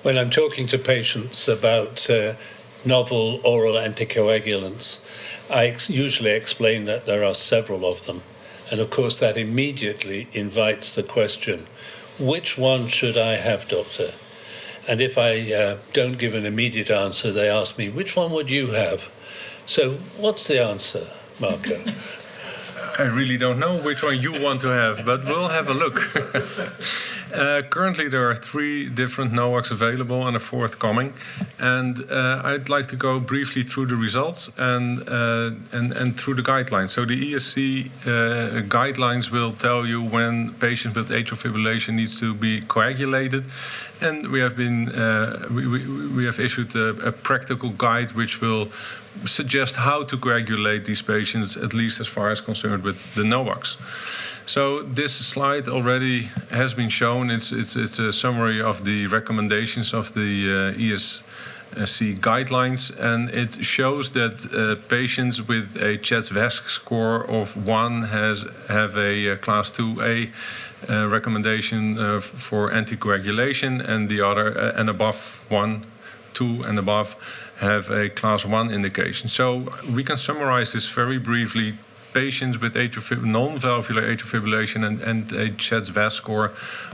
When I'm talking to patients about novel oral anticoagulants, I usually explain that there are several of them. And of course, that immediately invites the question, which one should I have, doctor? And if I don't give an immediate answer, they ask me, which one would you have? So what's the answer, Marco? I really don't know which one you want to have, but we'll have a look. Currently, there are 3 different NOACs available and a forthcoming. And I'd like to go briefly through the results and through the guidelines. So the ESC guidelines will tell you when patients with atrial fibrillation needs to be coagulated. And we have issued a practical guide which will suggest how to coagulate these patients, at least as far as concerned with the NOACs. So this slide already has been shown. It's a summary of the recommendations of the ESC guidelines, and it shows that patients with a CHEST-VASc score of 1 have a class 2A recommendation for anticoagulation, and the other and above 1, 2 and above have a class 1 indication. So we can summarize this very briefly. Patients with non-valvular atrial fibrillation and a CHEST-VASc score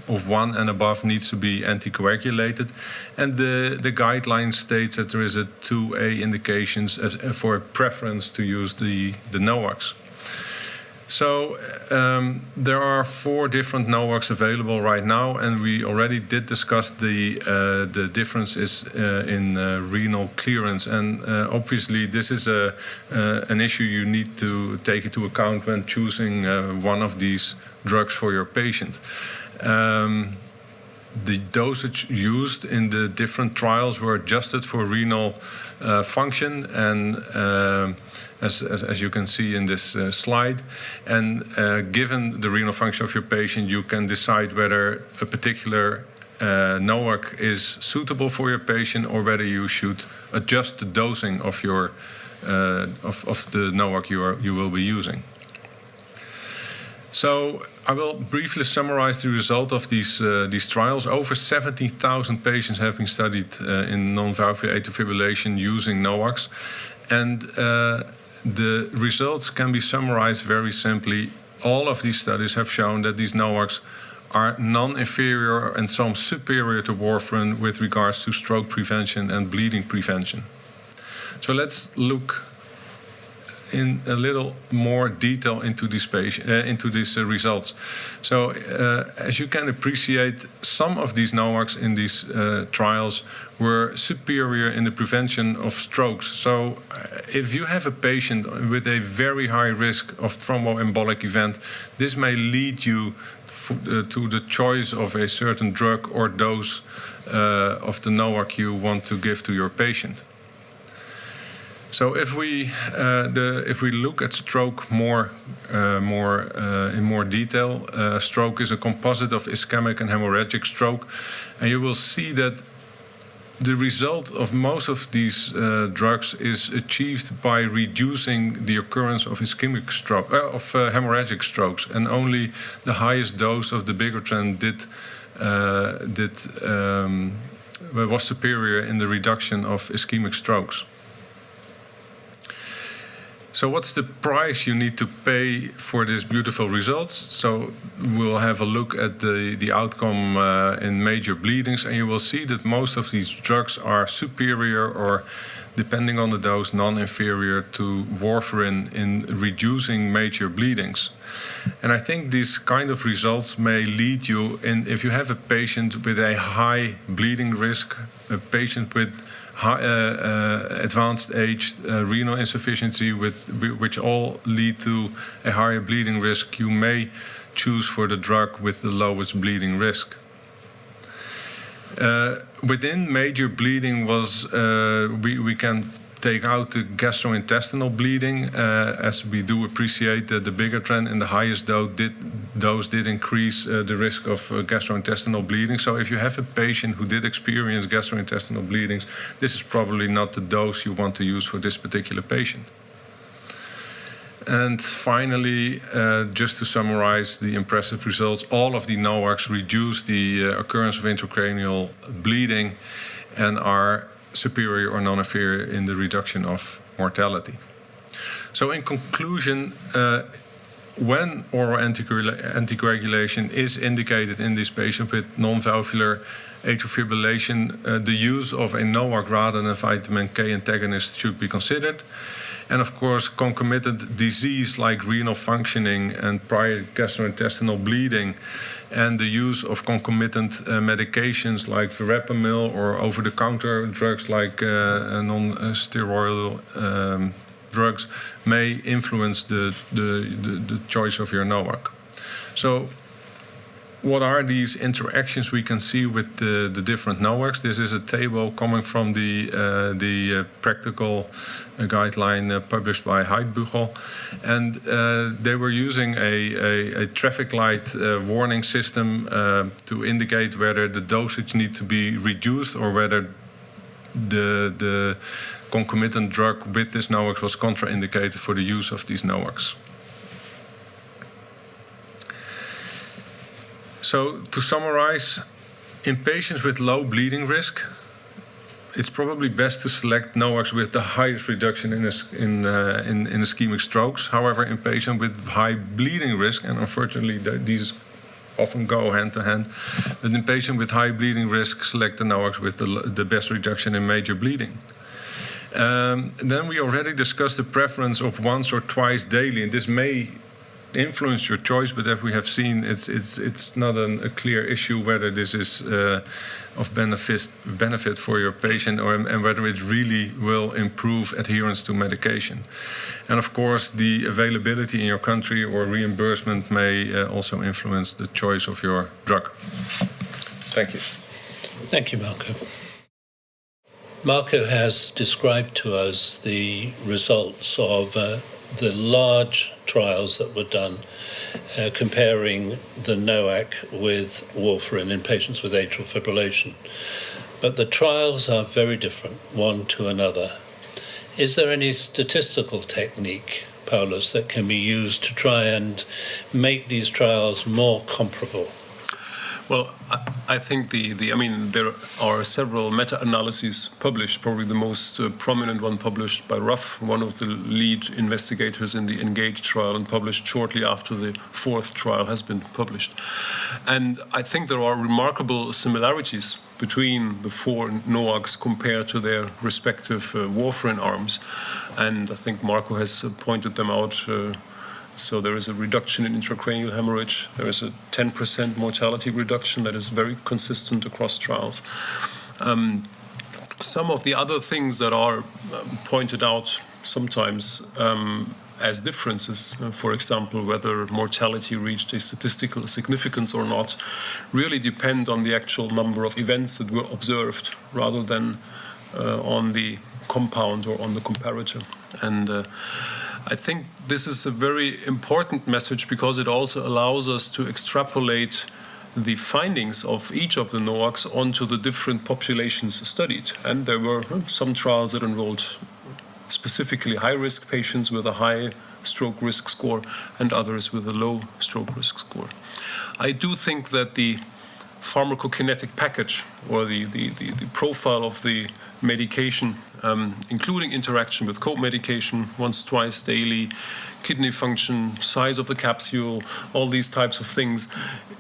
of 1 and above needs to be anticoagulated. And the guideline states that there is a 2A indications for a preference to use the NOACs. So there are 4 different NOACs available right now, and we already did discuss the differences in renal clearance. And obviously, this is an issue you need to take into account when choosing one of these drugs for your patient. The dosage used in the different trials were adjusted for renal function, and as you can see in this slide. And given the renal function of your patient, you can decide whether a particular NOAC is suitable for your patient, or whether you should adjust the dosing of your of the NOAC you will be using. So I will briefly summarize the result of these trials. Over 70,000 patients have been studied in non-valvular atrial fibrillation using NOACs, and the results can be summarized very simply. All of these studies have shown that these NOACs are non-inferior and some superior to warfarin with regards to stroke prevention and bleeding prevention. So let's look in a little more detail into these results. So as you can appreciate, some of these NOACs in these trials were superior in the prevention of strokes. So if you have a patient with a very high risk of thromboembolic event, this may lead you to the choice of a certain drug or dose of the NOAC you want to give to your patient. So if we look at stroke in more detail, stroke is a composite of ischemic and hemorrhagic stroke, and you will see that the result of most of these drugs is achieved by reducing the occurrence of ischemic stroke, of hemorrhagic strokes, and only the highest dose of the bigartran was superior in the reduction of ischemic strokes. So what's the price you need to pay for these beautiful results? So we'll have a look at the outcome in major bleedings, and you will see that most of these drugs are superior or, depending on the dose, non-inferior to warfarin in reducing major bleedings. And I think these kind of results may lead you in, if you have a patient with a high bleeding risk, a patient with advanced age, renal insufficiency, which all lead to a higher bleeding risk, you may choose for the drug with the lowest bleeding risk. Within major bleeding we can take out the gastrointestinal bleeding, as we do appreciate that the bigartran in the highest dose did increase the risk of gastrointestinal bleeding. So if you have a patient who did experience gastrointestinal bleedings, this is probably not the dose you want to use for this particular patient. And finally, just to summarize the impressive results, all of the NOACs reduce the occurrence of intracranial bleeding and are superior or non-inferior in the reduction of mortality. So in conclusion, when oral anticoagulation is indicated in this patient with non-valvular atrial fibrillation, the use of a NOAC rather than vitamin K antagonist should be considered. And of course, concomitant disease like renal functioning and prior gastrointestinal bleeding, and the use of concomitant medications like verapamil or over-the-counter drugs like non-steroidal drugs may influence the choice of your NOAC. So, what are these interactions we can see with the different NOACs? This is a table coming from the practical guideline published by Heidbügel, and they were using a traffic light warning system to indicate whether the dosage needs to be reduced or whether the concomitant drug with this NOAC was contraindicated for the use of these NOACs. So, to summarize, in patients with low bleeding risk, it's probably best to select NOACs with the highest reduction in ischemic strokes. However, in patients with high bleeding risk, and unfortunately these often go hand to hand, but in patients with high bleeding risk, select the NOACs with the best reduction in major bleeding. Then we already discussed the preference of once or twice daily, and this may influence your choice, but as we have seen, it's not a clear issue whether this is of benefit for your patient and whether it really will improve adherence to medication. And of course, the availability in your country or reimbursement may also influence the choice of your drug. Thank you. Thank you, Marco. Marco has described to us the results of the large trials that were done comparing the NOAC with warfarin in patients with atrial fibrillation. But the trials are very different, one to another. Is there any statistical technique, Paulus, that can be used to try and make these trials more comparable? Well, I think there are several meta-analyses published. Probably the most prominent one published by Ruff, one of the lead investigators in the ENGAGE trial, and published shortly after the fourth trial has been published. And I think there are remarkable similarities between the four NOACs compared to their respective warfarin arms. And I think Marco has pointed them out. So there is a reduction in intracranial hemorrhage. There is a 10% mortality reduction that is very consistent across trials. Some of the other things that are pointed out sometimes as differences, for example, whether mortality reached a statistical significance or not, really depend on the actual number of events that were observed rather than on the compound or on the comparator. And I think this is a very important message because it also allows us to extrapolate the findings of each of the NOACs onto the different populations studied. And there were some trials that enrolled specifically high-risk patients with a high stroke risk score and others with a low stroke risk score. I do think that the pharmacokinetic package or the profile of the medication, including interaction with co-medication, once, twice daily, kidney function, size of the capsule, all these types of things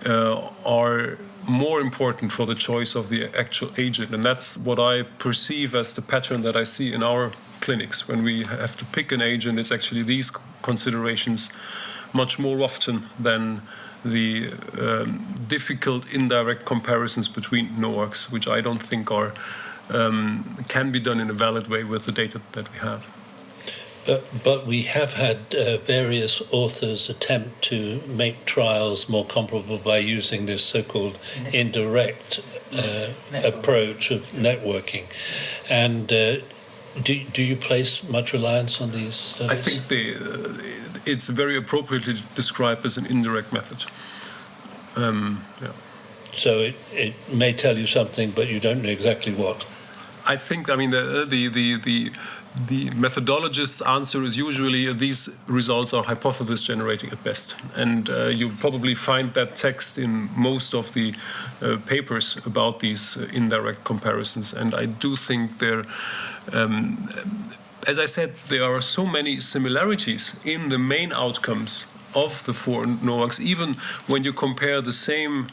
are more important for the choice of the actual agent. And that's what I perceive as the pattern that I see in our clinics. When we have to pick an agent, it's actually these considerations much more often than the difficult indirect comparisons between NOACs, which I don't think are can be done in a valid way with the data that we have. But we have had various authors attempt to make trials more comparable by using this so-called indirect approach of networking. And do you place much reliance on these studies? I think it's very appropriately described as an indirect method. Yeah. So it may tell you something, but you don't know exactly what. I think, I mean, the the methodologist's answer is usually these results are hypothesis generating at best. And you probably find that text in most of the papers about these indirect comparisons. And I do think there, as I said, there are so many similarities in the main outcomes of the 4 NOACs, even when you compare the same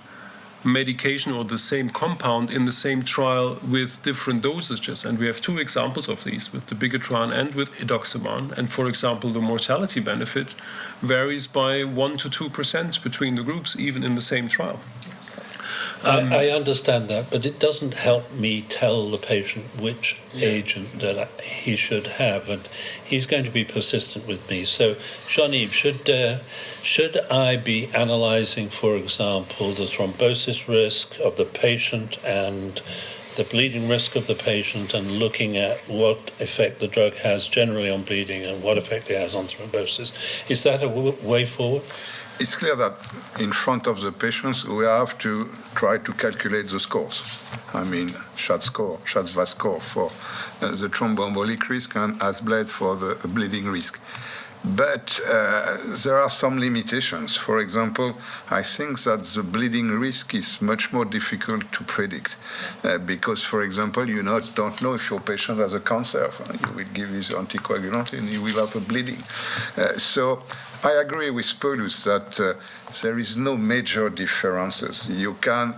medication or the same compound in the same trial with different dosages. And we have 2 examples of these, with dabigatran and with edoxaban. And for example, the mortality benefit varies by 1 to 2% between the groups, even in the same trial. I understand that, but it doesn't help me tell the patient which agent that he should have, and he's going to be persistent with me. So, Jean-Yves, should I be analysing, for example, the thrombosis risk of the patient and the bleeding risk of the patient, and looking at what effect the drug has generally on bleeding and what effect it has on thrombosis? Is that a way forward? It's clear that in front of the patients, we have to try to calculate the scores. I mean, Schatz-VAS score for the thromboembolic risk and ASBLED for the bleeding risk. But there are some limitations. For example, I think that the bleeding risk is much more difficult to predict because, for example, you don't know if your patient has a cancer. You will give his anticoagulant and you will have a bleeding. So I agree with Paulus that there is no major differences. You can,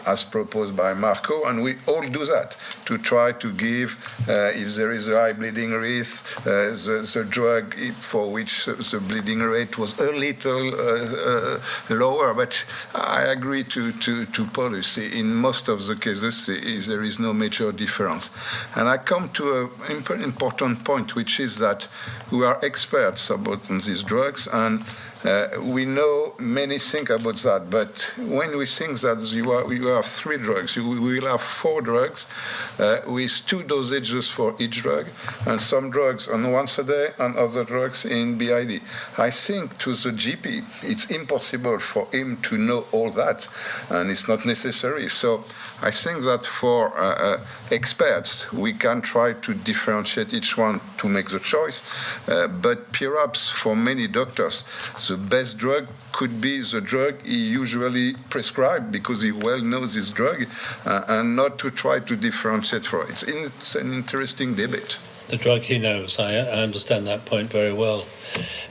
as proposed by Marco, and we all do that, to try to give, if there is a high bleeding risk, the drug for which the bleeding rate was a little lower. But I agree to Paulus. In most of the cases, there is no major difference. And I come to an important point, which is that we are experts about these drugs, and we know many things about that, but when we think that you have 3 drugs, we will have 4 drugs with 2 dosages for each drug, and some drugs on once a day and other drugs in BID. I think to the GP, it's impossible for him to know all that, and it's not necessary. So I think that for experts, we can try to differentiate each one to make the choice, but perhaps for many doctors, the best drug could be the drug he usually prescribed because he well knows his drug, and not to try to differentiate for it. It's an interesting debate. The drug he knows, I understand that point very well.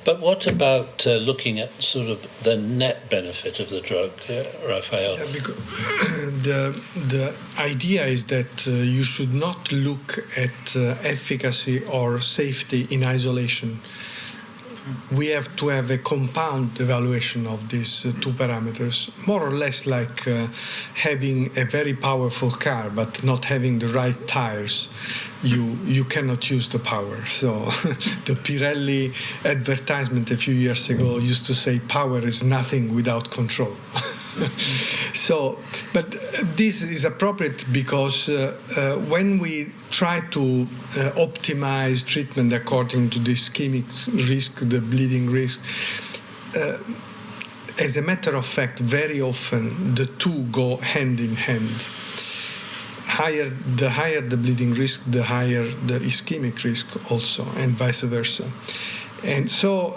But what about looking at sort of the net benefit of the drug, Raphael? Yeah, because the idea is that you should not look at efficacy or safety in isolation. We have to have a compound evaluation of these 2 parameters, more or less like having a very powerful car but not having the right tires. You cannot use the power. So the Pirelli advertisement a few years ago used to say power is nothing without control. So, but this is appropriate because when we try to optimize treatment according to the ischemic risk, the bleeding risk, as a matter of fact, very often the 2 go hand in hand. The higher the bleeding risk, the higher the ischemic risk also, and vice versa. And so,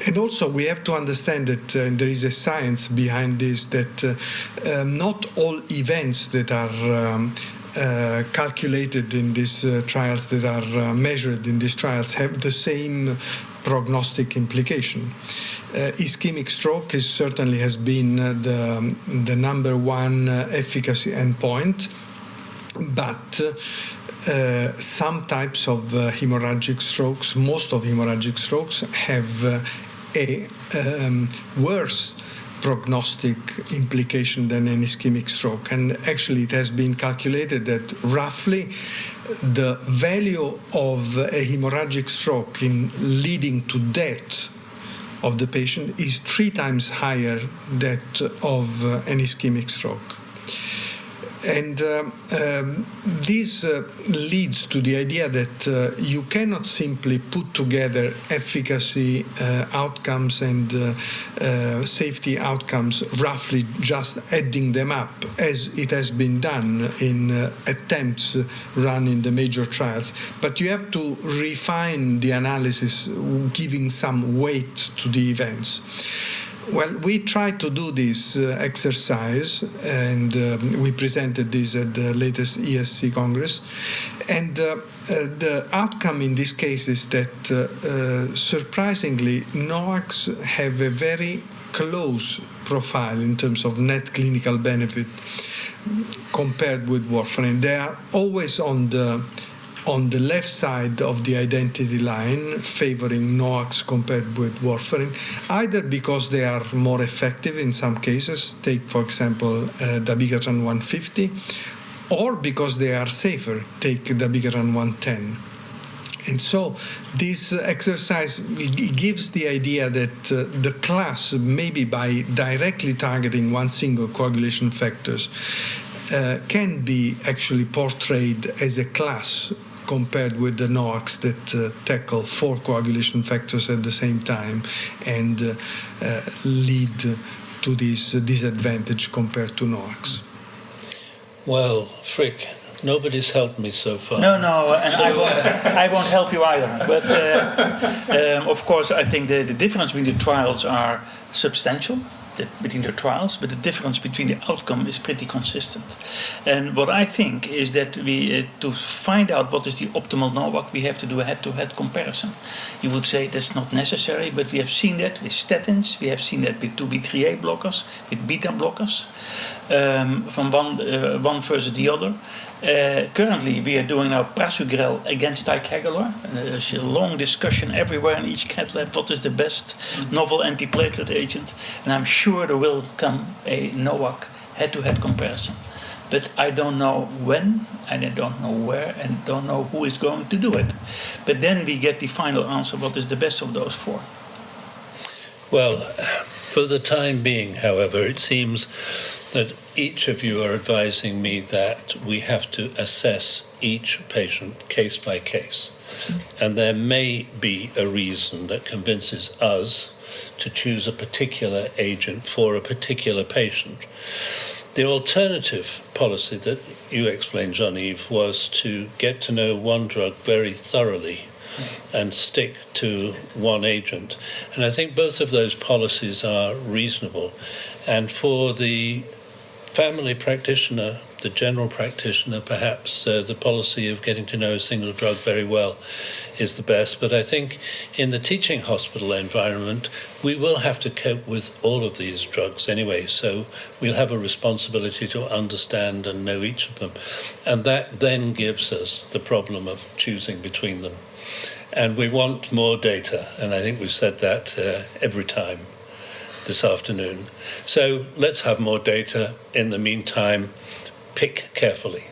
and also we have to understand that there is a science behind this, that not all events that are calculated in these trials, that are measured in these trials, have the same prognostic implication. Ischemic stroke certainly has been the number 1 efficacy endpoint, but some types of hemorrhagic strokes, most of hemorrhagic strokes, have a worse prognostic implication than an ischemic stroke. And actually it has been calculated that roughly the value of a hemorrhagic stroke in leading to death of the patient is 3 times higher than that of an ischemic stroke. And this leads to the idea that you cannot simply put together efficacy outcomes and safety outcomes roughly just adding them up, as it has been done in attempts run in the major trials. But you have to refine the analysis, giving some weight to the events. Well, we tried to do this exercise, and we presented this at the latest ESC Congress. And the outcome in this case is that, surprisingly, NOACs have a very close profile in terms of net clinical benefit compared with warfarin. They are always on the left side of the identity line, favoring NOACs compared with warfarin, either because they are more effective in some cases, take, for example, dabigatran 150, or because they are safer, take dabigatran 110. And so this exercise gives the idea that the class, maybe by directly targeting one single coagulation factors, can be actually portrayed as a class compared with the NOACs that tackle 4 coagulation factors at the same time and lead to this disadvantage compared to NOACs. Well, Frick, nobody's helped me so far. No, and I won't help you either. But of course, I think the difference between the trials are substantial. Between the trials, but the difference between the outcome is pretty consistent. And what I think is that we, to find out what is the optimal NOAC, we have to do a head-to-head comparison. You would say that's not necessary, but we have seen that with statins, we have seen that with 2B3A blockers, with beta blockers, from one versus the other. Currently, we are doing now prasugrel against ticagrelor. There's a long discussion everywhere in each cath lab what is the best novel antiplatelet agent, and I'm sure there will come a NOAC head-to-head comparison. But I don't know when, and I don't know where, and don't know who is going to do it. But then we get the final answer, what is the best of those 4. Well, for the time being, however, it seems that each of you are advising me that we have to assess each patient case by case. And there may be a reason that convinces us to choose a particular agent for a particular patient. The alternative policy that you explained, Jean-Yves, was to get to know one drug very thoroughly and stick to one agent. And I think both of those policies are reasonable. And for the family practitioner, the general practitioner, perhaps the policy of getting to know a single drug very well is the best. But I think in the teaching hospital environment, we will have to cope with all of these drugs anyway. So we'll have a responsibility to understand and know each of them. And that then gives us the problem of choosing between them. And we want more data. And I think we've said that every time this afternoon. So let's have more data. In the meantime, pick carefully.